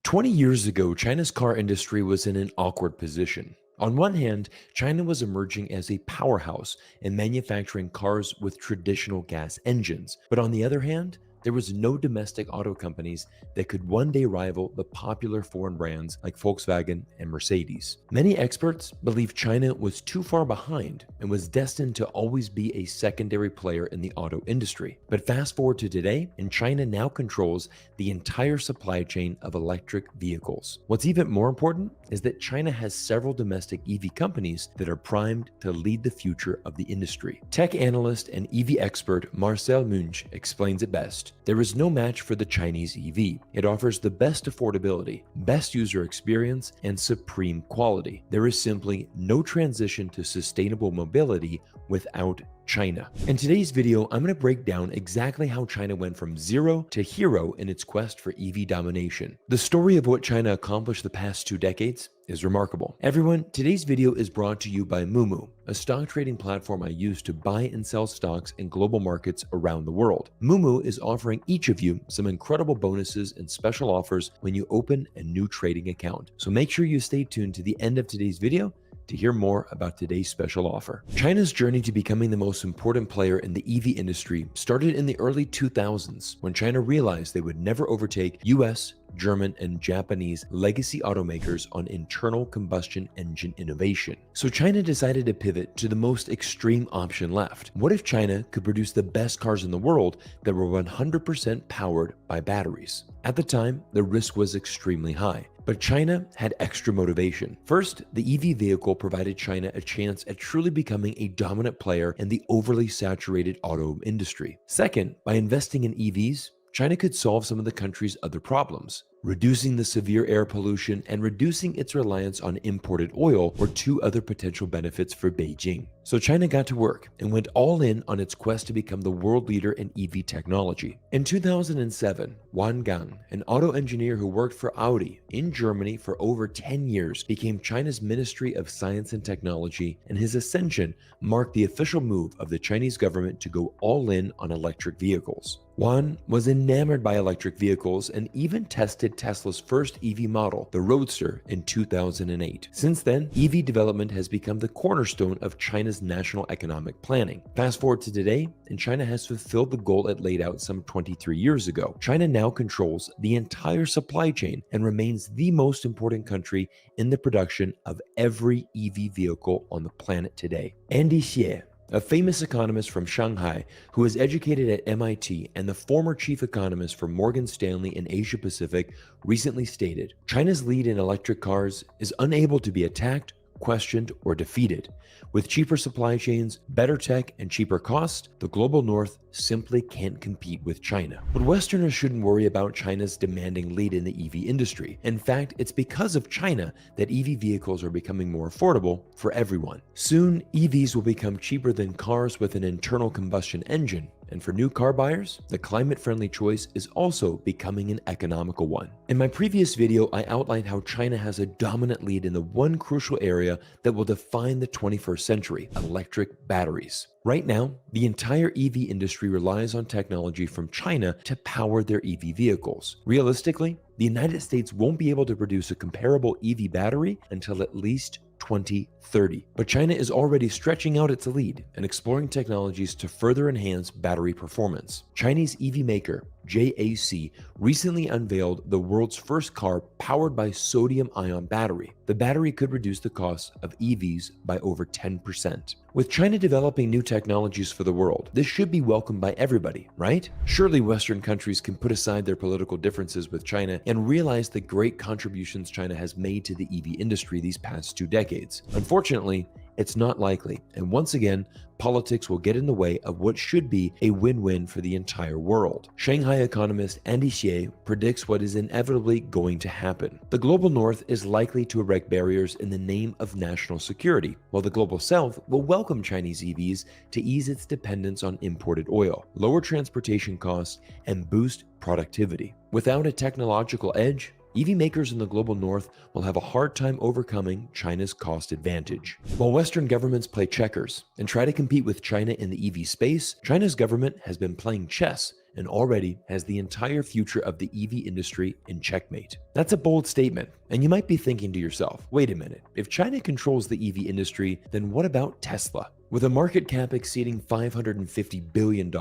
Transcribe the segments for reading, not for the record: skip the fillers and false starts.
20 years ago, China's car industry was in an awkward position. On one hand, China was emerging as a powerhouse in manufacturing cars with traditional gas engines. But on the other hand, there was no domestic auto companies that could one day rival the popular foreign brands like Volkswagen and Mercedes. Many experts believe China was too far behind and was destined to always be a secondary player in the auto industry. But fast forward to today, and China now controls the entire supply chain of electric vehicles. What's even more important is that China has several domestic EV companies that are primed to lead the future of the industry. Tech analyst and EV expert Marcel Munch explains it best. There is no match for the Chinese EV. It offers the best affordability, best user experience, and supreme quality. There is simply no transition to sustainable mobility without China. In today's video, I'm going to break down exactly how China went from zero to hero in its quest for EV domination. The story of what China accomplished the past 2 decades is remarkable. Everyone, today's video is brought to you by Moomoo, a stock trading platform I use to buy and sell stocks in global markets around the world. Moomoo is offering each of you some incredible bonuses and special offers when you open a new trading account. So make sure you stay tuned to the end of today's video to hear more about today's special offer. China's journey to becoming the most important player in the EV industry started in the early 2000s when China realized they would never overtake US, German, and Japanese legacy automakers on internal combustion engine innovation. So China decided to pivot to the most extreme option left. What if China could produce the best cars in the world that were 100% powered by batteries? At the time, the risk was extremely high. But China had extra motivation. First, the EV vehicle provided China a chance at truly becoming a dominant player in the overly saturated auto industry. Second, by investing in EVs, China could solve some of the country's other problems. Reducing the severe air pollution and reducing its reliance on imported oil were 2 other potential benefits for Beijing. So China got to work and went all in on its quest to become the world leader in EV technology. In 2007, Wang Gang, an auto engineer who worked for Audi in Germany for over 10 years, became China's Ministry of Science and Technology, and his ascension marked the official move of the Chinese government to go all in on electric vehicles. Wang was enamored by electric vehicles and even tested Tesla's first EV model, the Roadster, in 2008. Since then, EV development has become the cornerstone of China's national economic planning. Fast forward to today, and China has fulfilled the goal it laid out some 23 years ago. China now controls the entire supply chain and remains the most important country in the production of every EV vehicle on the planet today. Andy Xie, a famous economist from Shanghai who was educated at MIT and the former chief economist for Morgan Stanley in Asia Pacific, recently stated, "China's lead in electric cars is unable to be attacked, questioned, or defeated. With cheaper supply chains, better tech, and cheaper costs, the global north simply can't compete with China." But Westerners shouldn't worry about China's demanding lead in the EV industry. In fact, it's because of China that EV vehicles are becoming more affordable for everyone. Soon, EVs will become cheaper than cars with an internal combustion engine. And for new car buyers, the climate-friendly choice is also becoming an economical one. In my previous video, I outlined how China has a dominant lead in the one crucial area that will define the 21st century: electric batteries. Right now, the entire EV industry relies on technology from China to power their EV vehicles. Realistically, the United States won't be able to produce a comparable EV battery until at least 2030. But China is already stretching out its lead and exploring technologies to further enhance battery performance. Chinese EV maker JAC recently unveiled the world's first car powered by sodium-ion battery. The battery could reduce the cost of EVs by over 10%. With China developing new technologies for the world, this should be welcomed by everybody, right? Surely Western countries can put aside their political differences with China and realize the great contributions China has made to the EV industry these past 2 decades. Unfortunately, it's not likely, and once again, politics will get in the way of what should be a win-win for the entire world. Shanghai economist Andy Xie predicts what is inevitably going to happen. The global north is likely to erect barriers in the name of national security, while the global south will welcome Chinese EVs to ease its dependence on imported oil, lower transportation costs, and boost productivity. Without a technological edge, EV makers in the global north will have a hard time overcoming China's cost advantage. While Western governments play checkers and try to compete with China in the EV space, China's government has been playing chess and already has the entire future of the EV industry in checkmate. That's a bold statement, and you might be thinking to yourself, wait a minute, if China controls the EV industry, then what about Tesla? With a market cap exceeding $550 billion,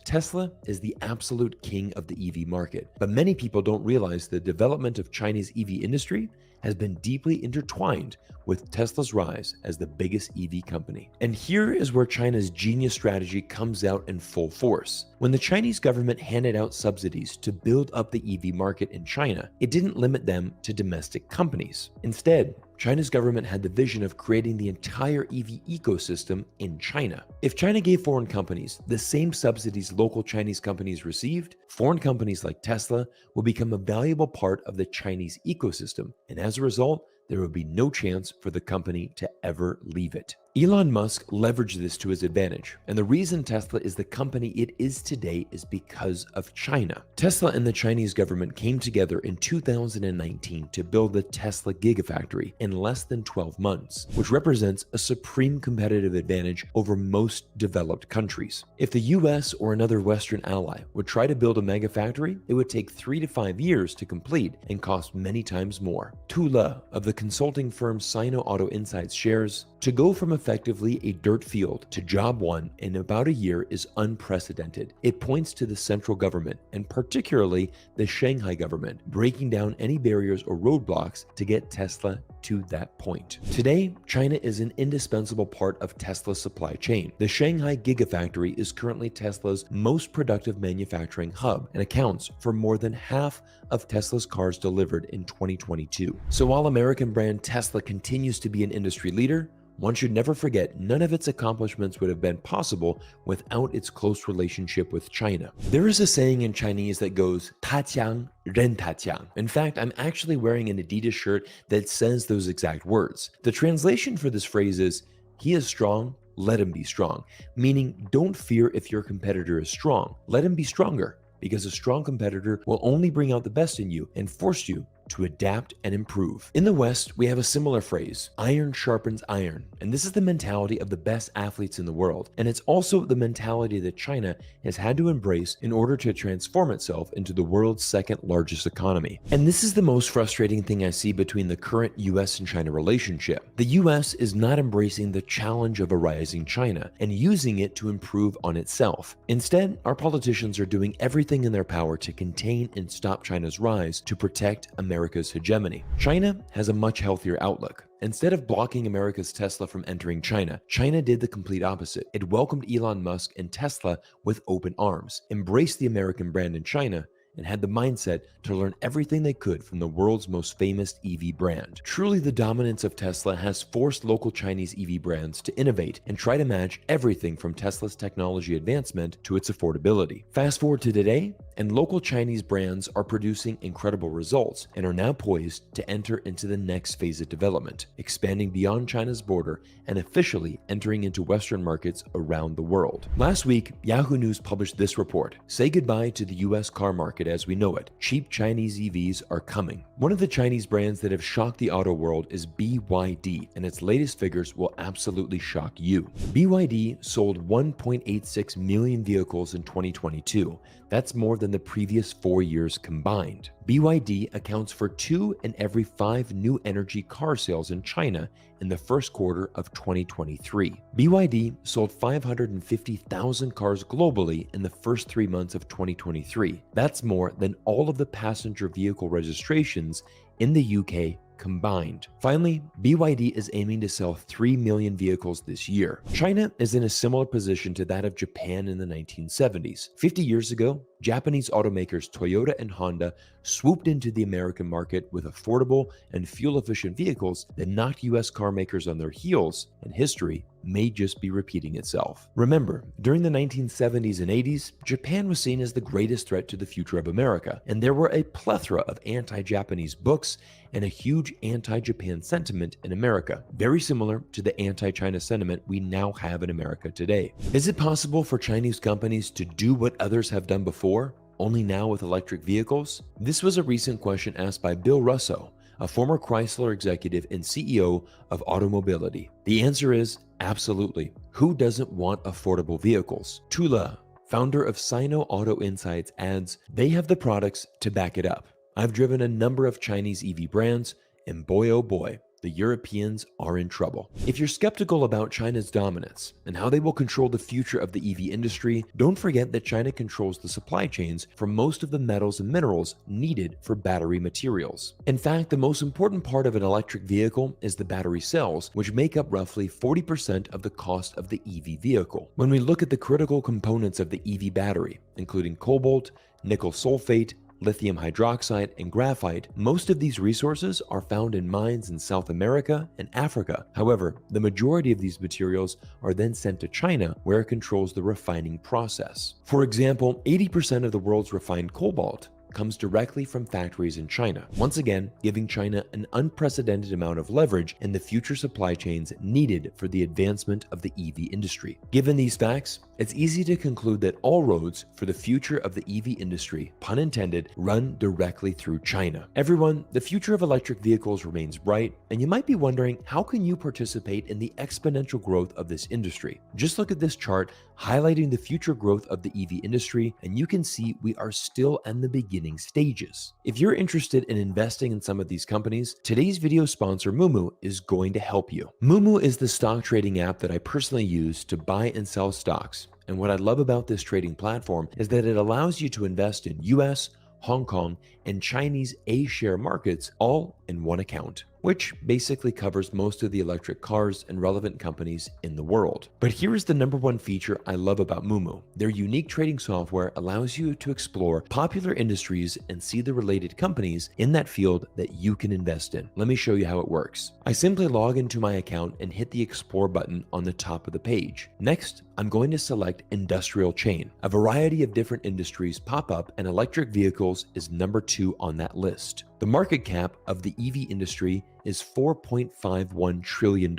Tesla is the absolute king of the EV market. But many people don't realize the development of China's EV industry has been deeply intertwined with Tesla's rise as the biggest EV company. And here is where China's genius strategy comes out in full force. When the Chinese government handed out subsidies to build up the EV market in China, it didn't limit them to domestic companies. Instead, China's government had the vision of creating the entire EV ecosystem in China. If China gave foreign companies the same subsidies local Chinese companies received, foreign companies like Tesla will become a valuable part of the Chinese ecosystem, and as a result, there would be no chance for the company to ever leave it. Elon Musk leveraged this to his advantage, and the reason Tesla is the company it is today is because of China. Tesla and the Chinese government came together in 2019 to build the Tesla Gigafactory in less than 12 months, which represents a supreme competitive advantage over most developed countries. If the US or another Western ally would try to build a mega factory, it would take 3 to 5 years to complete and cost many times more. Tu Le of the consulting firm Sino Auto Insights shares, to go from effectively a dirt field to job one in about a year is unprecedented. It points to the central government, and particularly the Shanghai government, breaking down any barriers or roadblocks to get Tesla to that point. Today, China is an indispensable part of Tesla's supply chain. The Shanghai Gigafactory is currently Tesla's most productive manufacturing hub and accounts for more than half of Tesla's cars delivered in 2022. So while American brand Tesla continues to be an industry leader, one should never forget none of its accomplishments would have been possible without its close relationship with China. There is a saying in Chinese that goes, 他强人他强. In fact, I'm actually wearing an Adidas shirt that says those exact words. The translation for this phrase is, he is strong, let him be strong, meaning don't fear if your competitor is strong, let him be stronger, because a strong competitor will only bring out the best in you and force you to adapt and improve. In the West, we have a similar phrase, iron sharpens iron, and this is the mentality of the best athletes in the world, and it's also the mentality that China has had to embrace in order to transform itself into the world's second largest economy. And this is the most frustrating thing I see between the current US and China relationship. The US is not embracing the challenge of a rising China and using it to improve on itself. Instead, our politicians are doing everything in their power to contain and stop China's rise to protect America's hegemony. China has a much healthier outlook. Instead of blocking America's Tesla from entering China, China did the complete opposite. It welcomed Elon Musk and Tesla with open arms, embraced the American brand in China, and had the mindset to learn everything they could from the world's most famous EV brand. Truly, the dominance of Tesla has forced local Chinese EV brands to innovate and try to match everything from Tesla's technology advancement to its affordability. Fast forward to today, and local Chinese brands are producing incredible results and are now poised to enter into the next phase of development, expanding beyond China's border and officially entering into Western markets around the world. Last week, Yahoo News published this report, Say Goodbye to the US Car Market as we know it. Cheap Chinese EVs are coming. One of the Chinese brands that have shocked the auto world is BYD, and its latest figures will absolutely shock you. BYD sold 1.86 million vehicles in 2022. That's more than the previous 4 years combined. BYD accounts for 2 in every 5 new energy car sales in China in the first quarter of 2023. BYD sold 550,000 cars globally in the first 3 months of 2023. That's more than all of the passenger vehicle registrations in the UK combined. Finally, BYD is aiming to sell 3 million vehicles this year. China is in a similar position to that of Japan in the 1970s. 50 years ago, Japanese automakers Toyota and Honda swooped into the American market with affordable and fuel-efficient vehicles that knocked US car makers on their heels, and history may just be repeating itself. Remember, during the 1970s and 80s, Japan was seen as the greatest threat to the future of America, and there were a plethora of anti-Japanese books and a huge anti-Japan sentiment in America, very similar to the anti-China sentiment we now have in America today. Is it possible for Chinese companies to do what others have done before, only now with electric vehicles? This was a recent question asked by Bill Russo, a former Chrysler executive and CEO of Automobility. The answer is absolutely. Who doesn't want affordable vehicles? Tu Le, founder of Sino Auto Insights, adds, "They have the products to back it up. I've driven a number of Chinese EV brands, and boy oh boy, the Europeans are in trouble." If you're skeptical about China's dominance and how they will control the future of the EV industry, don't forget that China controls the supply chains for most of the metals and minerals needed for battery materials. In fact, the most important part of an electric vehicle is the battery cells, which make up roughly 40% of the cost of the EV vehicle. When we look at the critical components of the EV battery, including cobalt, nickel sulfate, lithium hydroxide, and graphite, most of these resources are found in mines in South America and Africa. However, the majority of these materials are then sent to China, where it controls the refining process. For example, 80% of the world's refined cobalt comes directly from factories in China, once again giving China an unprecedented amount of leverage in the future supply chains needed for the advancement of the EV industry. Given these facts, it's easy to conclude that all roads for the future of the EV industry, pun intended, run directly through China. Everyone, the future of electric vehicles remains bright, and you might be wondering, how can you participate in the exponential growth of this industry? Just look at this chart highlighting the future growth of the EV industry, and you can see we are still in the beginning stages. If you're interested in investing in some of these companies, today's video sponsor Moomoo is going to help you. Moomoo is the stock trading app that I personally use to buy and sell stocks. And what I love about this trading platform is that it allows you to invest in US, Hong Kong, and Chinese A-share markets all in one account, which basically covers most of the electric cars and relevant companies in the world. But here is the number one feature I love about Moomoo. Their unique trading software allows you to explore popular industries and see the related companies in that field that you can invest in. Let me show you how it works. I simply log into my account and hit the Explore button on the top of the page. Next, I'm going to select Industrial Chain. A variety of different industries pop up, and electric vehicles is number 2 on that list. The market cap of the EV industry is $4.51 trillion,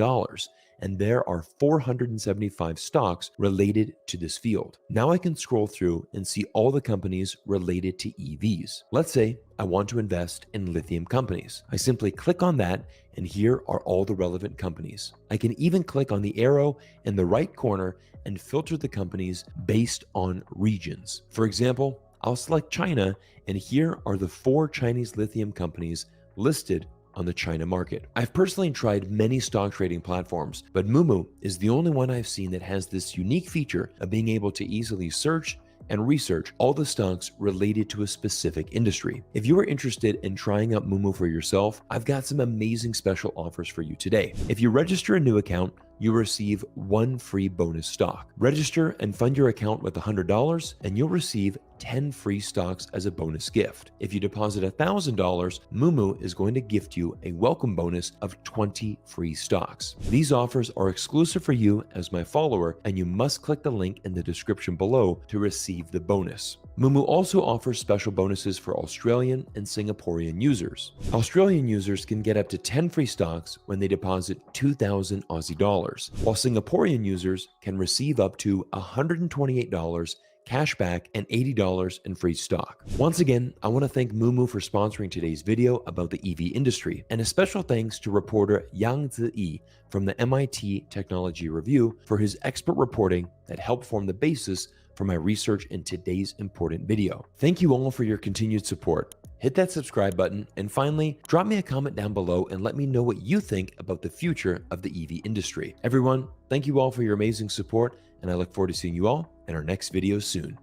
and there are 475 stocks related to this field. Now I can scroll through and see all the companies related to EVs. Let's say I want to invest in lithium companies. I simply click on that, and here are all the relevant companies. I can even click on the arrow in the right corner and filter the companies based on regions. For example, I'll select China, and here are the 4 Chinese lithium companies listed on the China market. I've personally tried many stock trading platforms, but Moomoo is the only one I've seen that has this unique feature of being able to easily search and research all the stocks related to a specific industry. If you are interested in trying out Moomoo for yourself, I've got some amazing special offers for you today. If you register a new account, you receive 1 free bonus stock. Register and fund your account with $100, and you'll receive 10 free stocks as a bonus gift. If you deposit $1,000, Moomoo is going to gift you a welcome bonus of 20 free stocks. These offers are exclusive for you as my follower, and you must click the link in the description below to receive the bonus. Moomoo also offers special bonuses for Australian and Singaporean users. Australian users can get up to 10 free stocks when they deposit 2,000 Aussie dollars, while Singaporean users can receive up to $128 cashback and $80 in free stock. Once again, I want to thank Moomoo for sponsoring today's video about the EV industry, and a special thanks to reporter Yang Ziyi from the MIT Technology Review for his expert reporting that helped form the basis for my research in today's important video. Thank you all for your continued support. Hit that subscribe button, and finally, drop me a comment down below and let me know what you think about the future of the EV industry. Everyone, thank you all for your amazing support, and I look forward to seeing you all in our next video soon.